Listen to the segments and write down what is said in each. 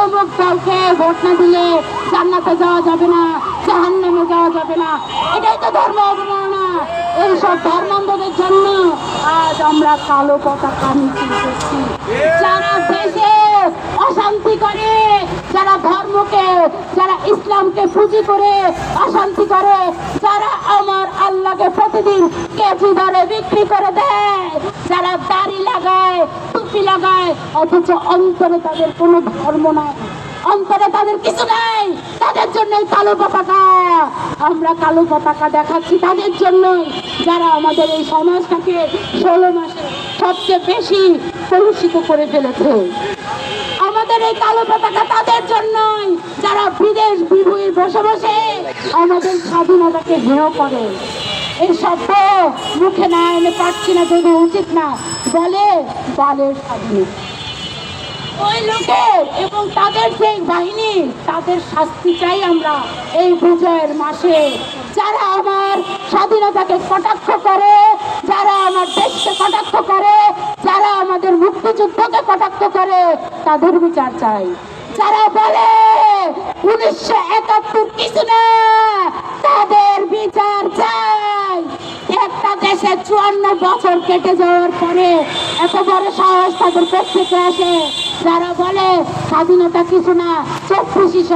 অমুক দলকে ভোট না দিলে জান্নাতে যাওয়া যাবে না, জাহান্নামে যাওয়া যাবে না। এটাই তো ধর্ম অবমাননা। এইসব ধর্মান্ধদের জন্য আজ আমরা কালো পতাকা মিছিল করছি। যারা দেশে অশান্তি করে, যারা ধর্মকে, যারা ইসলামকে পুঁজি করে অশান্তি করে, যারা আমার আল্লাহকে প্রতিদিন কেজি দরে বিক্রি করে দেয়, যারা দাড়ি লাগায়, টুপি লাগায়, অথচ অন্তরে তাদের কোনো ধর্ম নাই, অন্তরে তাদের কিছু নাই, তাদের জন্যই কালো পতাকা। আমরা কালো পতাকা দেখাচ্ছি তাদের জন্যই, যারা আমাদের এই সমাজটাকে 16 মাসে সবচেয়ে বেশি কলুষিত করে ফেলেছে। আমাদের এই কালো পতাকা তাদের জন্যই, যারা বিদেশ বিভুঁই বসে বসে আমাদের স্বাধীনতাকে হেয় করে। এই শব্দ মুখে না এনে পারছি না, যদি উচিত না, বলে বালের স্বাধীনতা। ওই লোকের এবং তাদের যে বাহিনী, তাদের শাস্তি চাই আমরা এই বিজয়ের মাসে। যারা আমার স্বাধীনতাকে কটাক্ষ করে, যারা আমার দেশকে কটাক্ষ করে, যারা আমাদের মুক্তিযুদ্ধকে কটাক্ষ করে, তাদের বিচার চাই। যারা বলে 1971 কিছু না, তাদের বিচার চাই। একটা দেশে 54 বছর কেটে যাওয়ার পরে এত বড় সাহস তাদের থেকে আসে, যারা বলে স্বাধীনতা কিছু না, 24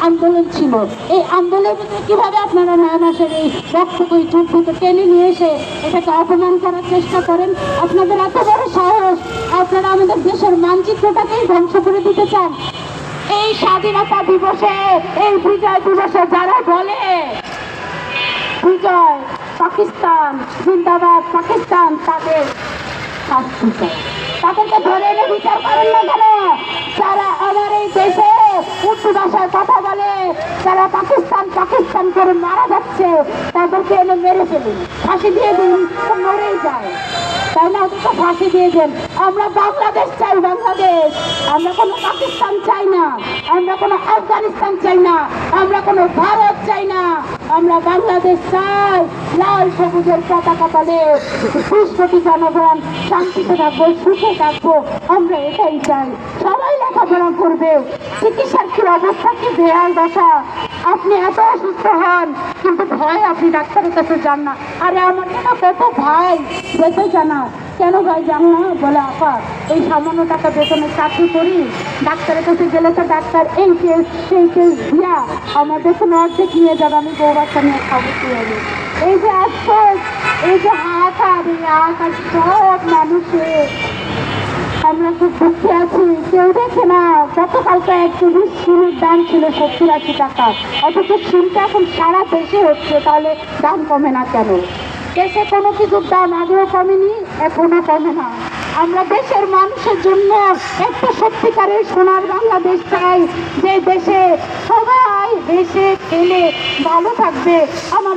আন্দোলন ছিল। এই আন্দোলনের ভিতরে কিভাবে আপনারা 9 মাসের এই রক্তকই যুদ্ধকে টেনে নিয়ে এসে এটাকে অপমান করার চেষ্টা করেন? আপনাদের এত বড় সাহস, আপনারা আমাদের দেশের মানচিত্রটাকেই ধ্বংস করে দিতে চান। এই স্বাধীনতা দিবসে, এই বিজয় দিবসে যারা বলে বিজয় পাকিস্তান জিন্দাবাদ, পাকিস্তান, তাদের শাস্তি চাই। তাদেরকে ধরে এনে বিচার করেন না কেন? যারা আমার এই দেশে উর্দু ভাষায় কথা বলে, যারা পাকিস্তান পাকিস্তান করে মারা যাচ্ছে, তাদেরকে এনে মেরে ফেলুন, ফাঁসি দিয়ে দিন, মরেই যায়, তাই না? ওদেরকে ফাঁসি দিয়ে দেন। আমরা বাংলাদেশ চাই, বাংলাদেশ। আমরা কোনো পাকিস্তান চাই না, আমরা কোনো আফগানিস্তান চাই না, আমরা কোনো ভারত চাই না, আমরা বাংলাদেশ চাই। লাল সবুজের পতাকা তলে 20 কোটি জনগণ শান্তিতে থাকবো, সুখে থাকবো, আমরা এটাই চাই। সবাই লেখাপড়া করবে। চিকিৎসার কি অবস্থা, কি বেহাল দশা! আপনি এত অসুস্থ হন, কিন্তু ভয় আপনি ডাক্তারের কাছে যান না। আরে আমার না কত ভাই যেতে জানা, কেন ভাই জানো না? বলে আপা এই সামান্য টাকা বেতনে চাকরি করি, ডাক্তারের কাছে গেলে তো ডাক্তার এই কেস সেই কেস দিয়া আমার বেতনে অর্ধেক নিয়ে যাবে, আমি বউবাচ্চা নিয়ে খাবো কি হবে? এই যে আজকাল এই যে হাহাকার, এই হাহাকার সব মানুষের, আমরা খুব দুঃখে আছি। কেউ দেখে না, গতকালকে 1 কেজি শিমের দাম ছিল 70-80 টাকা, অথচ শিমটা এখন সারা দেশে হচ্ছে। তাহলে দাম কমে না কেন? দেশে কোনো কিছুর দাম আগেও কমেনি, এখনো কমে না। আমরা দেশের মানুষের জন্য একটা সত্যিকারের সোনার বাংলাদেশ চাই, যে দেশে সবাই দেশে খেলে ভালো থাকবে। আমার